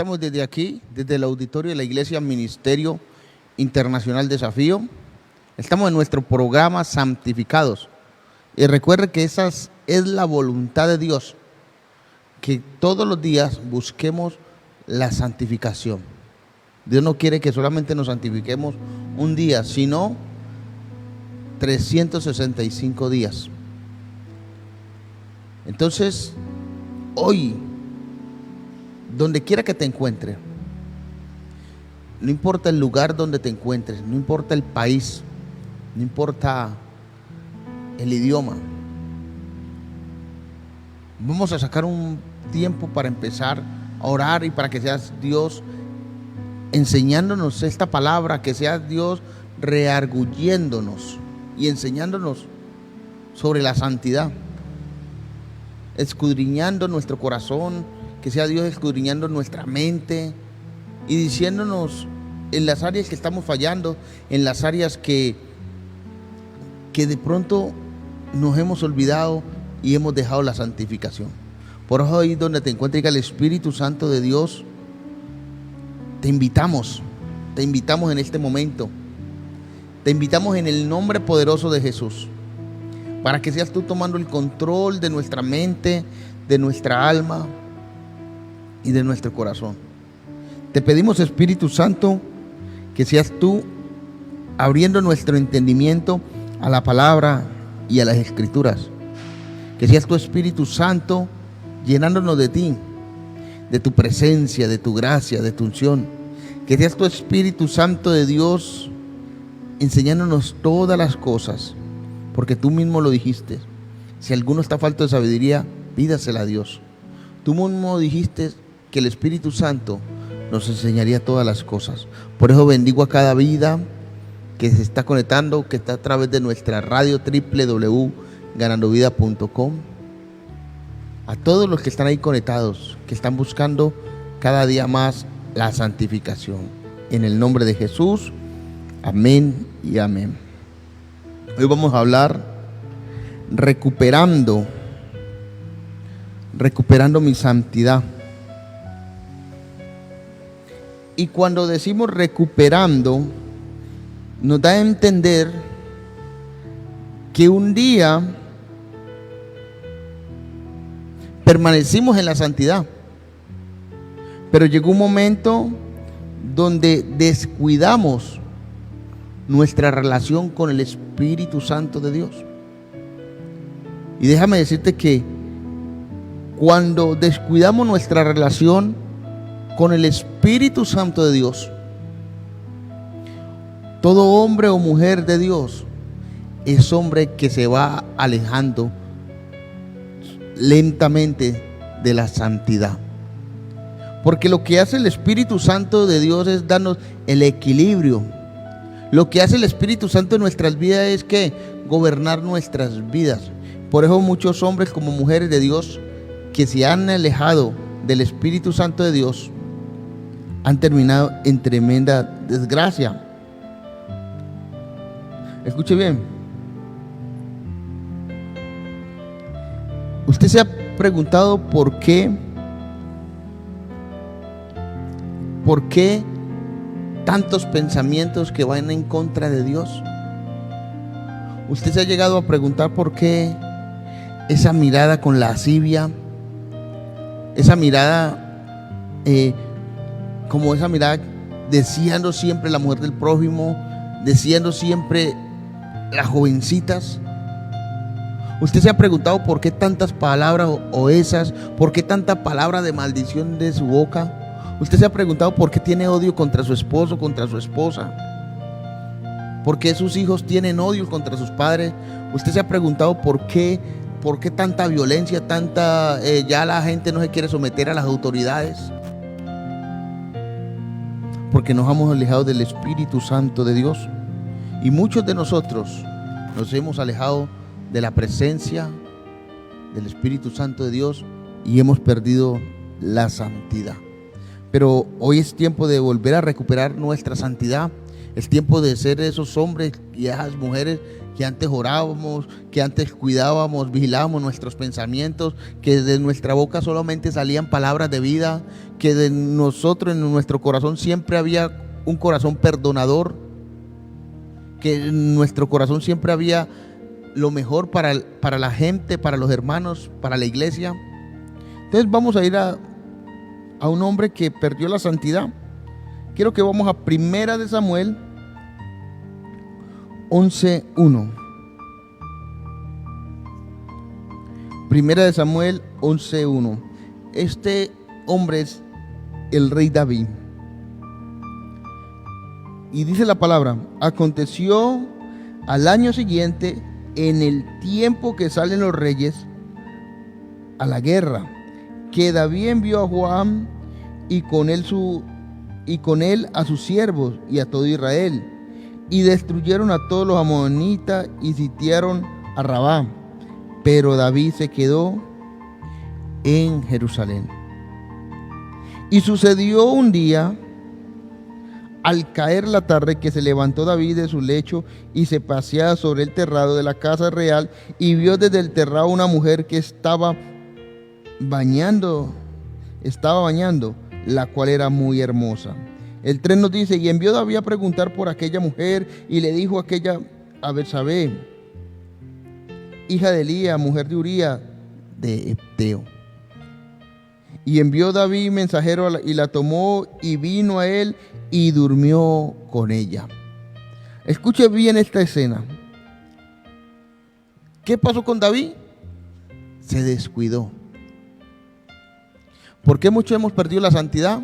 Estamos desde aquí, desde el auditorio de la Iglesia Ministerio Internacional Desafío. Estamos en nuestro programa Santificados. Y recuerde que esa es la voluntad de Dios, que todos los días busquemos la santificación. Dios no quiere que solamente nos santifiquemos un día, sino 365 días. Entonces, hoy, donde quiera que te encuentres, no importa el lugar donde te encuentres, no importa el país, no importa el idioma, vamos a sacar un tiempo para empezar a orar y para que seas Dios enseñándonos esta palabra, que sea Dios rearguyéndonos y enseñándonos sobre la santidad, escudriñando nuestro corazón, que sea Dios escudriñando nuestra mente y diciéndonos en las áreas que estamos fallando, en las áreas que de pronto nos hemos olvidado y hemos dejado la santificación. Por eso ahí donde te encuentres, el Espíritu Santo de Dios, te invitamos en este momento, te invitamos en el nombre poderoso de Jesús, para que seas tú tomando el control de nuestra mente, de nuestra alma y de nuestro corazón. Te pedimos, Espíritu Santo, que seas tú abriendo nuestro entendimiento a la palabra y a las escrituras. Que seas tu Espíritu Santo llenándonos de ti, de tu presencia, de tu gracia, de tu unción. Que seas tu Espíritu Santo de Dios enseñándonos todas las cosas, porque tú mismo lo dijiste: si alguno está falto de sabiduría, pídasela a Dios. Tú mismo dijiste que el Espíritu Santo nos enseñaría todas las cosas. Por eso bendigo a cada vida que se está conectando, que está a través de nuestra radio www.ganandovida.com. A todos los que están ahí conectados, que están buscando cada día más la santificación. En el nombre de Jesús, amén y amén. Hoy vamos a hablar recuperando mi santidad. Y cuando decimos recuperando, nos da a entender que un día permanecimos en la santidad, pero llegó un momento donde descuidamos nuestra relación con el Espíritu Santo de Dios. Y déjame decirte que cuando descuidamos nuestra relación con el Espíritu Santo de Dios, todo hombre o mujer de Dios es hombre que se va alejando lentamente de la santidad. Porque lo que hace el Espíritu Santo de Dios es darnos el equilibrio. Lo que hace el Espíritu Santo en nuestras vidas es que gobernar nuestras vidas. Por eso muchos hombres como mujeres de Dios que se han alejado del Espíritu Santo de Dios han terminado en tremenda desgracia. Escuche bien. ¿Usted se ha preguntado por qué tantos pensamientos que van en contra de Dios? ¿Usted se ha llegado a preguntar por qué esa mirada con lascivia, esa mirada como esa mirada deseando siempre la mujer del prójimo, deseando siempre las jovencitas? ¿Usted se ha preguntado por qué tantas palabras oesas, por qué tanta palabra de maldición de su boca? ¿Usted se ha preguntado por qué tiene odio contra su esposo, contra su esposa? ¿Por qué sus hijos tienen odio contra sus padres? ¿Usted se ha preguntado por qué tanta violencia, ya la gente no se quiere someter a las autoridades? Porque nos hemos alejado del Espíritu Santo de Dios. Y muchos de nosotros nos hemos alejado de la presencia del Espíritu Santo de Dios y hemos perdido la santidad. Pero hoy es tiempo de volver a recuperar nuestra santidad. Es tiempo de ser esos hombres y esas mujeres que antes orábamos, que antes cuidábamos, vigilábamos nuestros pensamientos, que de nuestra boca solamente salían palabras de vida, que de nosotros, en nuestro corazón siempre había un corazón perdonador, que en nuestro corazón siempre había lo mejor para la gente, para los hermanos, para la iglesia. Entonces vamos a ir a un hombre que perdió la santidad. Quiero que vamos a Primera de Samuel 11:1. Primera de Samuel 11:1. Este hombre es el rey David. Y dice la palabra: aconteció al año siguiente, en el tiempo que salen los reyes a la guerra, que David envió a Joab y con él a sus siervos y a todo Israel, y destruyeron a todos los amonitas y sitiaron a Rabá. Pero David se quedó en Jerusalén. Y sucedió un día, al caer la tarde, que se levantó David de su lecho y se paseaba sobre el terrado de la casa real, y vio desde el terrado una mujer que estaba bañando, la cual era muy hermosa. El 3 nos dice: y envió David a preguntar por aquella mujer, y le dijo aquella a Betsabé, hija de Elías, mujer de Uría de Heteo. Y envió David mensajero y la tomó y vino a él y durmió con ella. Escuche bien esta escena. ¿Qué pasó con David? Se descuidó. ¿Por qué muchos hemos perdido la santidad?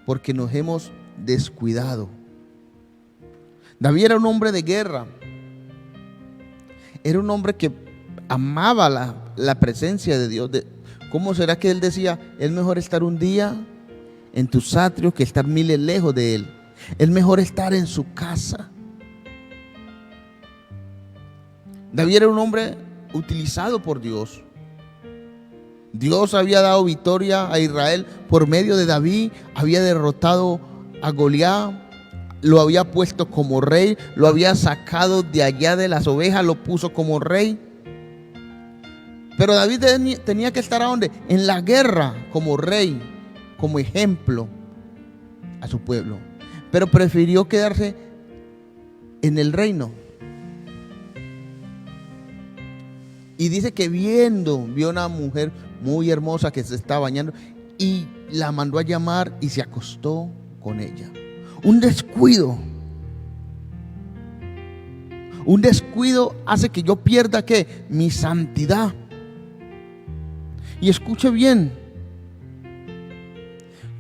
Porque nos hemos descuidado. David era un hombre de guerra. Era un hombre que amaba la presencia de Dios. ¿Cómo será que él decía: es mejor estar un día en tus atrios que estar miles lejos de él? Es mejor estar en su casa. David era un hombre utilizado por Dios. Dios había dado victoria a Israel por medio de David. Había derrotado a Goliat, lo había puesto como rey, lo había sacado de allá de las ovejas, lo puso como rey. Pero David tenía que estar ¿a dónde? En la guerra, como rey, como ejemplo a su pueblo. Pero prefirió quedarse en el reino. Y dice que vio una mujer muy hermosa que se estaba bañando y la mandó a llamar y se acostó con ella. Un descuido. Un descuido hace que yo pierda ¿qué? Mi santidad. Y escuche bien,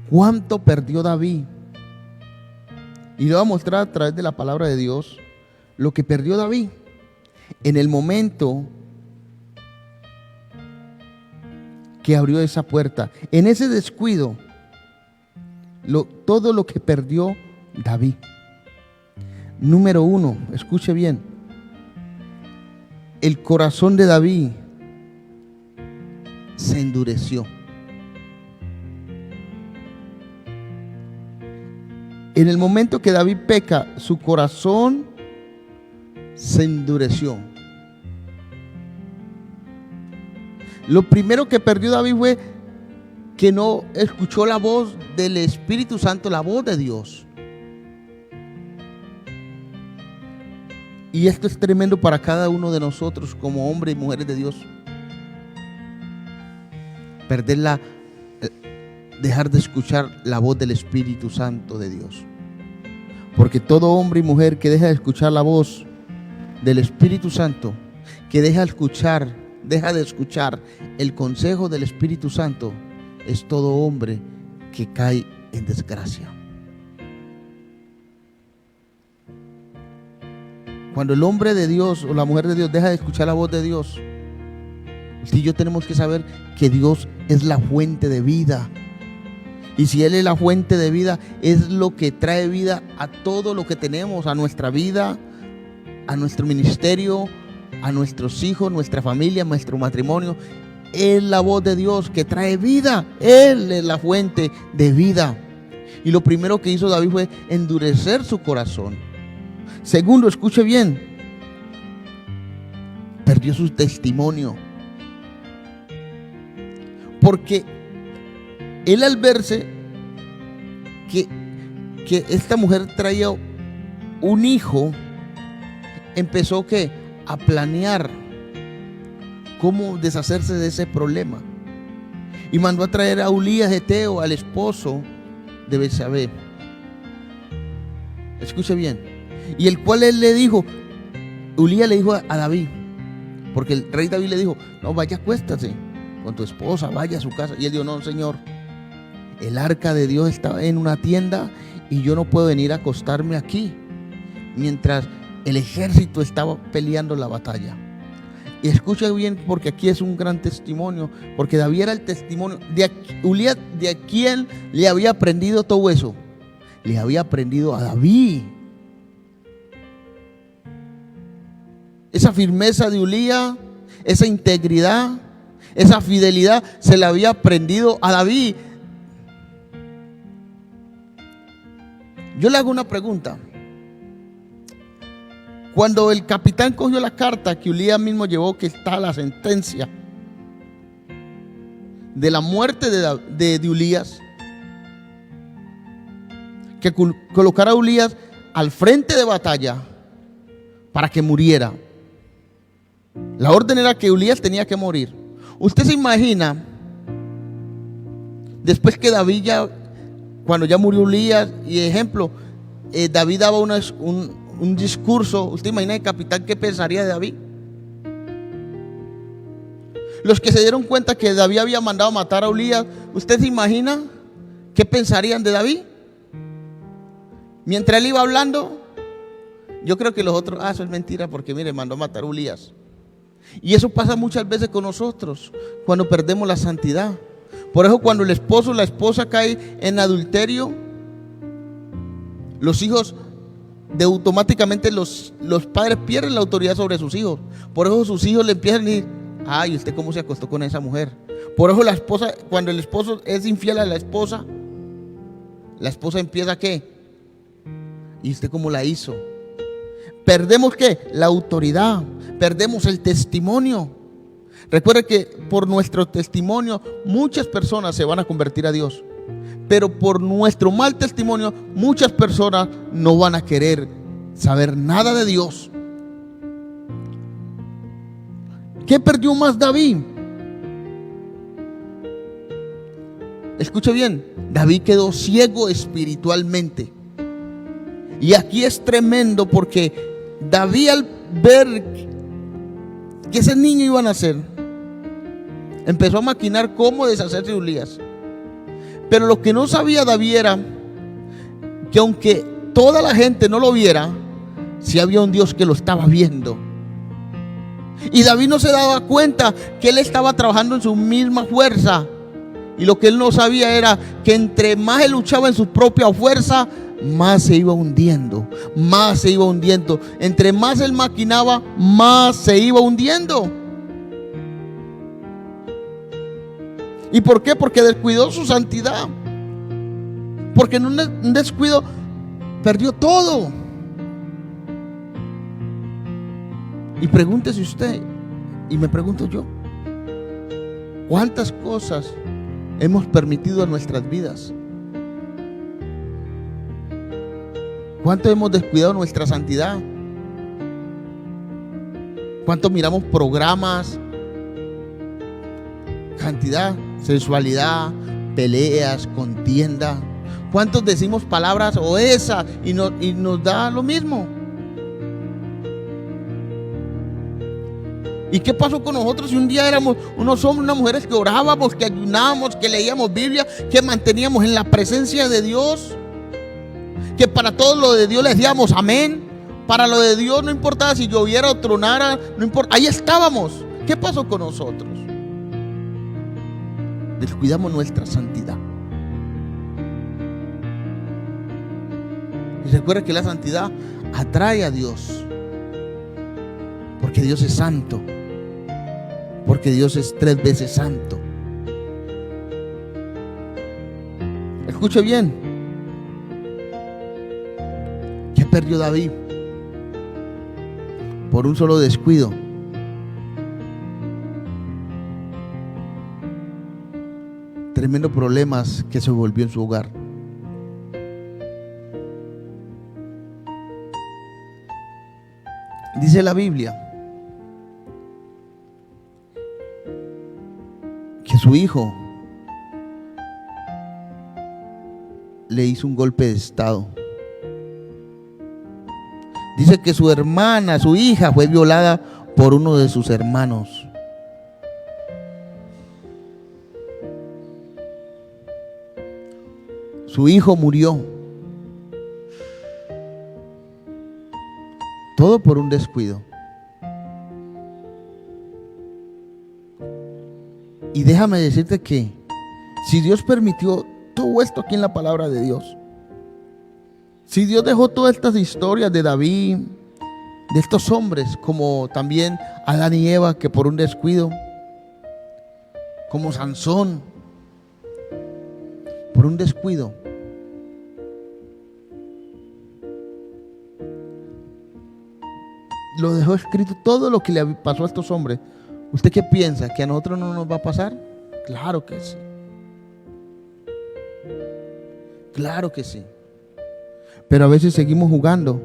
cuánto perdió David. Y le voy a mostrar a través de la palabra de Dios lo que perdió David en el momento que abrió esa puerta. En ese descuido, todo lo que perdió David. Número 1, escuche bien. El corazón de David se endureció. En el momento que David peca, su corazón se endureció. Lo primero que perdió David fue que no escuchó la voz del Espíritu Santo, la voz de Dios. Y esto es tremendo para cada uno de nosotros como hombres y mujeres de Dios. Dejar de escuchar la voz del Espíritu Santo de Dios. Porque todo hombre y mujer que deja de escuchar la voz del Espíritu Santo, que deja de escuchar el consejo del Espíritu Santo, es todo hombre que cae en desgracia. Cuando el hombre de Dios o la mujer de Dios deja de escuchar la voz de Dios, usted y yo tenemos que saber que Dios es la fuente de vida. Y si Él es la fuente de vida, es lo que trae vida a todo lo que tenemos, a nuestra vida, a nuestro ministerio, a nuestros hijos, nuestra familia, nuestro matrimonio. Es la voz de Dios que trae vida. Él es la fuente de vida. Y lo primero que hizo David fue endurecer su corazón. Segundo, escuche bien, perdió su testimonio. Porque él, al verse que esta mujer traía un hijo, empezó a planear cómo deshacerse de ese problema. Y mandó a traer a Ulías Eteo, al esposo de Betsabé. Escuche bien. Y el cual él le dijo, Ulías le dijo a David, porque el rey David le dijo, no, vaya, acuéstase con tu esposa, vaya a su casa. Y él dijo, no, Señor, el arca de Dios está en una tienda y yo no puedo venir a acostarme aquí mientras el ejército estaba peleando la batalla. Y escucha bien, porque aquí es un gran testimonio, porque David era el testimonio de Ulías. ¿De quién le había aprendido todo eso? Le había aprendido a David. Esa firmeza de Ulías, esa integridad, esa fidelidad, se la había aprendido a David. Yo le hago una pregunta. Cuando el capitán cogió la carta que Ulías mismo llevó, que está la sentencia de la muerte de Ulías, que colocara a Ulías al frente de batalla para que muriera. La orden era que Ulías tenía que morir. Usted se imagina, después que David cuando ya murió Ulías, y ejemplo, David daba un discurso. ¿Usted imagina el capitán qué pensaría de David? Los que se dieron cuenta que David había mandado matar a Ulías, ¿usted se imagina qué pensarían de David? Mientras él iba hablando, yo creo que los otros, eso es mentira, porque mire, mandó matar a Ulías. Y eso pasa muchas veces con nosotros, cuando perdemos la santidad. Por eso cuando el esposo o la esposa cae en adulterio, los hijos automáticamente los padres pierden la autoridad sobre sus hijos. Por eso sus hijos le empiezan a decir, ay, ¿usted cómo se acostó con esa mujer? Por eso la esposa, cuando el esposo es infiel a la esposa empieza ¿qué? ¿Y usted cómo la hizo? Perdemos ¿qué? La autoridad, perdemos el testimonio. Recuerde que por nuestro testimonio muchas personas se van a convertir a Dios, pero por nuestro mal testimonio muchas personas no van a querer saber nada de Dios. ¿Qué perdió más David? Escuche bien, David quedó ciego espiritualmente. Y aquí es tremendo, porque David, al ver que ese niño iba a nacer, empezó a maquinar cómo deshacerse de Ulías. Pero lo que no sabía David era que aunque toda la gente no lo viera, sí había un Dios que lo estaba viendo. Y David no se daba cuenta que él estaba trabajando en su misma fuerza. Y lo que él no sabía era que entre más él luchaba en su propia fuerza, más se iba hundiendo, más se iba hundiendo. Entre más él maquinaba, más se iba hundiendo. ¿Y por qué? Porque descuidó su santidad. Porque en un descuido perdió todo. Y pregúntese usted, y me pregunto yo, ¿cuántas cosas hemos permitido en nuestras vidas? ¿Cuánto hemos descuidado nuestra santidad? ¿Cuánto miramos programas? Cantidad, sensualidad, peleas, contienda. ¿Cuántos decimos palabras o esa y nos da lo mismo? ¿Y qué pasó con nosotros si un día éramos unos hombres, unas mujeres que orábamos, que ayunábamos, que leíamos Biblia, que manteníamos en la presencia de Dios? Que para todo lo de Dios le decíamos amén. Para lo de Dios no importaba si lloviera o tronara, no importa, ahí estábamos. ¿Qué pasó con nosotros? Descuidamos nuestra santidad. Y recuerda que la santidad atrae a Dios, porque Dios es santo, porque Dios es 3 veces santo. Escuche bien. ¿Qué perdió David? Por un solo descuido, tremendo problemas que se volvió en su hogar. Dice la Biblia que su hijo le hizo un golpe de estado. Dice que su hermana, su hija, fue violada por uno de sus hermanos. Su hijo murió. Todo por un descuido. Y déjame decirte que si Dios permitió todo esto aquí en la palabra de Dios, si Dios dejó todas estas historias de David, de estos hombres, como también Adán y Eva, que por un descuido, como Sansón, por un descuido, lo dejó escrito todo lo que le pasó a estos hombres. ¿Usted qué piensa? ¿Que a nosotros no nos va a pasar? Claro que sí. Claro que sí. Pero a veces seguimos jugando.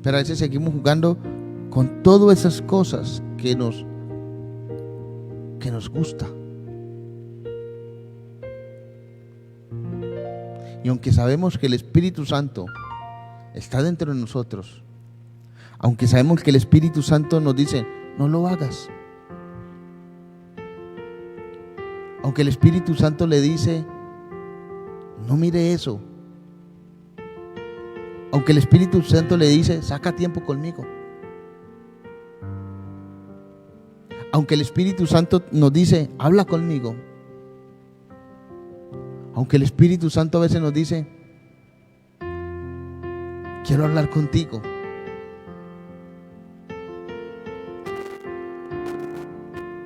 Pero a veces seguimos jugando con todas esas cosas que nos gusta. Y aunque sabemos que el Espíritu Santo está dentro de nosotros, aunque sabemos que el Espíritu Santo nos dice, no lo hagas. Aunque el Espíritu Santo le dice, no mire eso. Aunque el Espíritu Santo le dice, saca tiempo conmigo. Aunque el Espíritu Santo nos dice, habla conmigo. Aunque el Espíritu Santo a veces nos dice, quiero hablar contigo.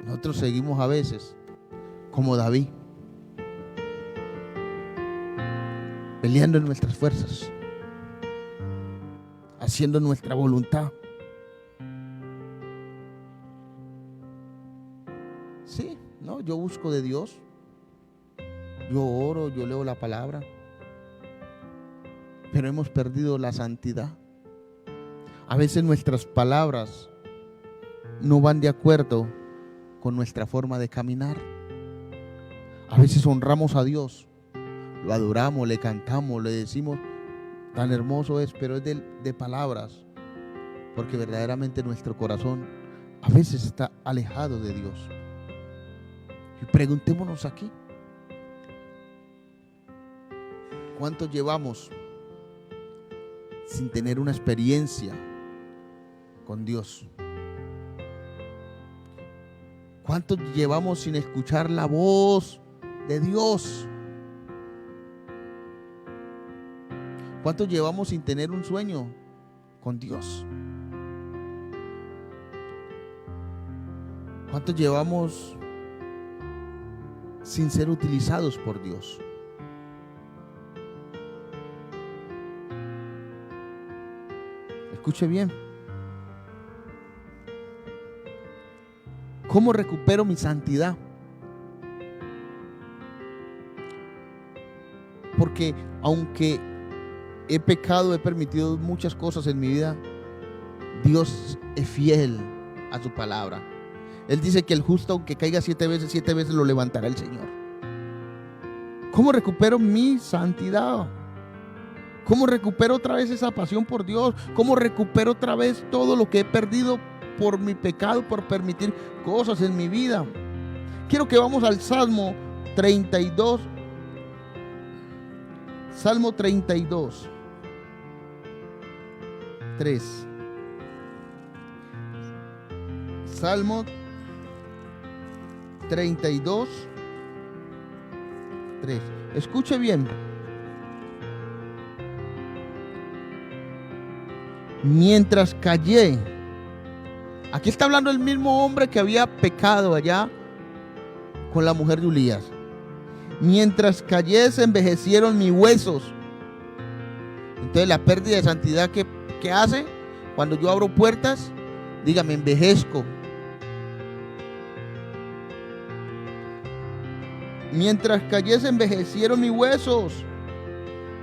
Nosotros seguimos a veces como David, peleando en nuestras fuerzas, haciendo nuestra voluntad. Sí, no, yo busco de Dios, yo oro, yo leo la palabra, pero hemos perdido la santidad. A veces nuestras palabras no van de acuerdo con nuestra forma de caminar. A veces honramos a Dios, lo adoramos, le cantamos, le decimos, tan hermoso es, pero es de palabras, porque verdaderamente nuestro corazón a veces está alejado de Dios. Y preguntémonos aquí, ¿cuánto llevamos sin tener una experiencia con Dios? ¿Cuánto llevamos sin escuchar la voz de Dios? ¿Cuánto llevamos sin tener un sueño con Dios? ¿Cuánto llevamos sin ser utilizados por Dios? Escuche bien. ¿Cómo recupero mi santidad? Porque aunque he pecado, he permitido muchas cosas en mi vida, Dios es fiel a su palabra. Él dice que el justo, aunque caiga 7 veces lo levantará el Señor. ¿Cómo recupero mi santidad? ¿Cómo recupero otra vez esa pasión por Dios? ¿Cómo recupero otra vez todo lo que he perdido por mi pecado, por permitir cosas en mi vida? Quiero que vamos al Salmo 32. Salmo 32, 3. Salmo 32, 3. Escuche bien. Mientras callé. Aquí está hablando el mismo hombre que había pecado allá con la mujer de Urías. Mientras callé se envejecieron mis huesos. Entonces la pérdida de santidad que hace cuando yo abro puertas, diga, me envejezco. Mientras callé se envejecieron mis huesos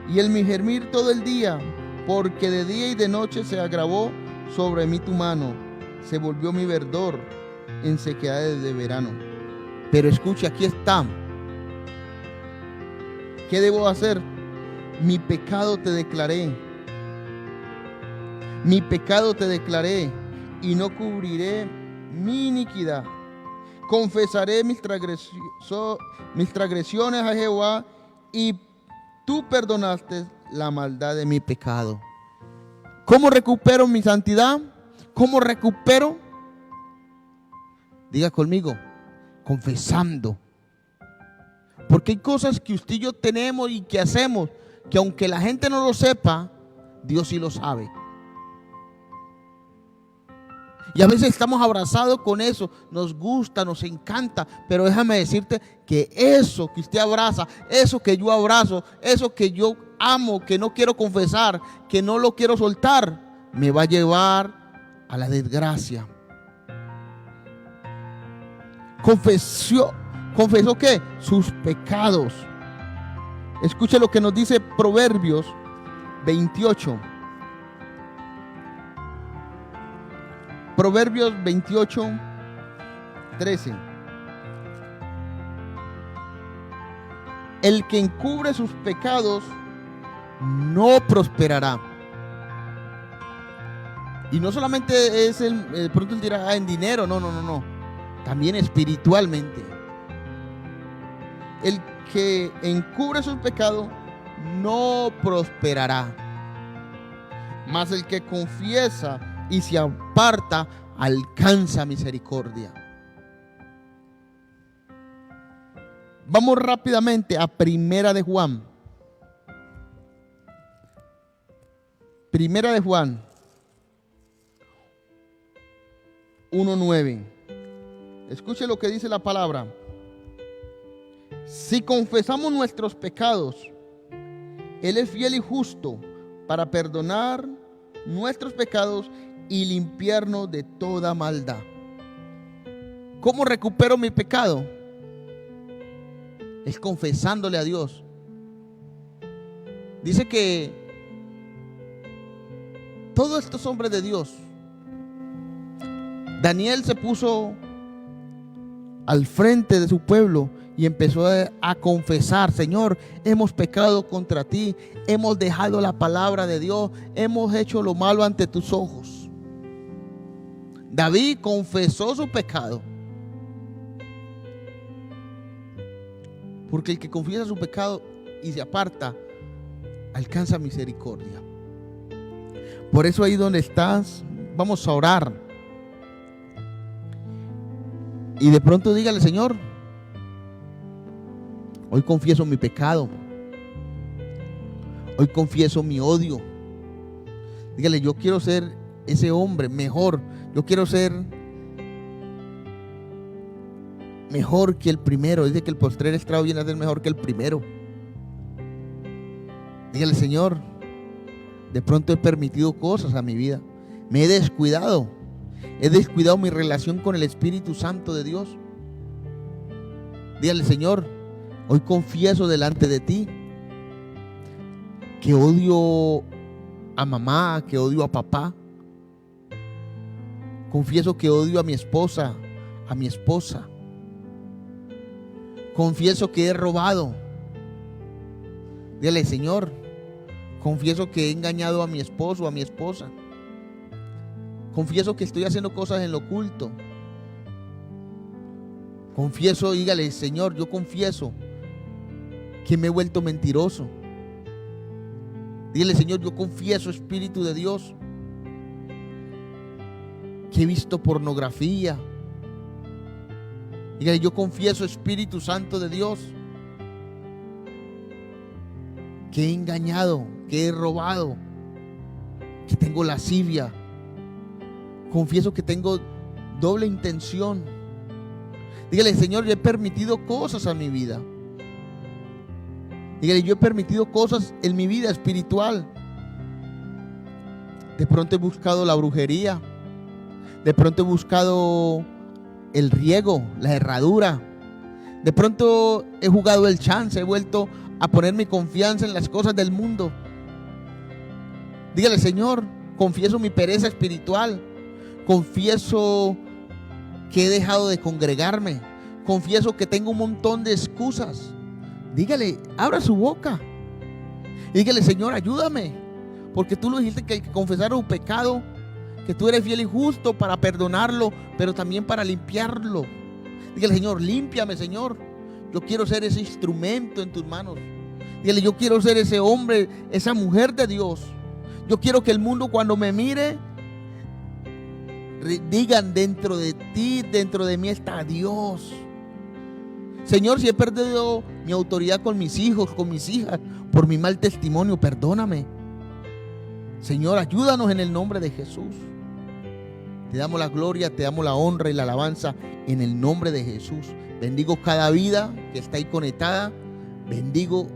y el mi gemir todo el día, porque de día y de noche se agravó sobre mí tu mano, se volvió mi verdor en sequedades de verano. Pero escucha, aquí está. ¿Qué debo hacer? Mi pecado te declaré. Mi pecado te declaré y no cubriré mi iniquidad. Confesaré mis transgresiones a Jehová y tú perdonaste la maldad de mi pecado. ¿Cómo recupero mi santidad? ¿Cómo recupero? Diga conmigo, confesando. Porque hay cosas que usted y yo tenemos y que hacemos, que aunque la gente no lo sepa, Dios sí lo sabe. Y a veces estamos abrazados con eso, nos gusta, nos encanta, pero déjame decirte que eso que usted abraza, eso que yo abrazo, eso que yo amo, que no quiero confesar, que no lo quiero soltar, me va a llevar a la desgracia. ¿Confesó qué? Sus pecados. Escuche lo que nos dice Proverbios 28. Proverbios 28, 13. El que encubre sus pecados no prosperará. Y no solamente es pronto él dirá en dinero, no. También espiritualmente. El que encubre sus pecados no prosperará. Mas el que confiesa y se aparta alcanza misericordia. Vamos rápidamente a Primera de Juan. Primera de Juan 1:9. Escuche lo que dice la palabra. Si confesamos nuestros pecados, Él es fiel y justo para perdonar nuestros pecados y limpiarnos de toda maldad. ¿Cómo recupero mi pecado? Es confesándole a Dios. Dice que todos estos hombres de Dios, Daniel se puso al frente de su pueblo y empezó a confesar: Señor, hemos pecado contra ti, hemos dejado la palabra de Dios, hemos hecho lo malo ante tus ojos. David confesó su pecado, porque el que confiesa su pecado y se aparta alcanza misericordia. Por eso ahí donde estás, vamos a orar. Y de pronto dígale: Señor, hoy confieso mi pecado. Hoy confieso mi odio. Dígale: yo quiero ser ese hombre mejor. Yo quiero ser mejor que el primero. Dice que el postrer estrado viene a ser mejor que el primero. Dígale: Señor, de pronto he permitido cosas a mi vida. Me he descuidado. He descuidado mi relación con el Espíritu Santo de Dios. Dígale: Señor, hoy confieso delante de ti que odio a mamá, que odio a papá. Confieso que odio a mi esposa, a mi esposa. Confieso que he robado. Dígale: Señor, confieso que he engañado a mi esposo, a mi esposa. Confieso que estoy haciendo cosas en lo oculto. Confieso, dígale: Señor, yo confieso que me he vuelto mentiroso. Dígale: Señor, yo confieso, Espíritu de Dios, que he visto pornografía. Dígale: yo confieso, Espíritu Santo de Dios, que he engañado, que he robado, que tengo lascivia. Confieso que tengo doble intención. Dígale: Señor, yo he permitido cosas a mi vida. Dígale: yo he permitido cosas en mi vida espiritual. De pronto he buscado la brujería. De pronto he buscado el riego, la herradura. De pronto he jugado el chance, he vuelto a poner mi confianza en las cosas del mundo. Dígale: Señor, confieso mi pereza espiritual. Confieso que he dejado de congregarme. Confieso que tengo un montón de excusas. Dígale, abra su boca. Y dígale: Señor, ayúdame. Porque tú lo dijiste, que el que confesara un pecado, que tú eres fiel y justo para perdonarlo, pero también para limpiarlo. Dígale: Señor, límpiame, Señor. Yo quiero ser ese instrumento en tus manos. Dígale: yo quiero ser ese hombre, esa mujer de Dios. Yo quiero que el mundo, cuando me mire, digan: dentro de ti, dentro de mí está Dios. Señor, si he perdido mi autoridad con mis hijos, con mis hijas, por mi mal testimonio, perdóname. Señor, ayúdanos en el nombre de Jesús. Te damos la gloria, te damos la honra y la alabanza en el nombre de Jesús. Bendigo cada vida que está ahí conectada. Bendigo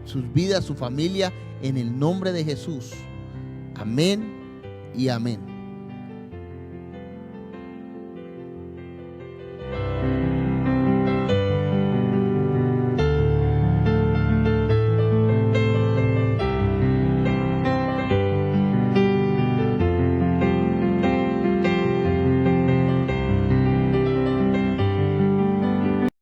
sus vidas, su familia, en el nombre de Jesús. Amén y amén.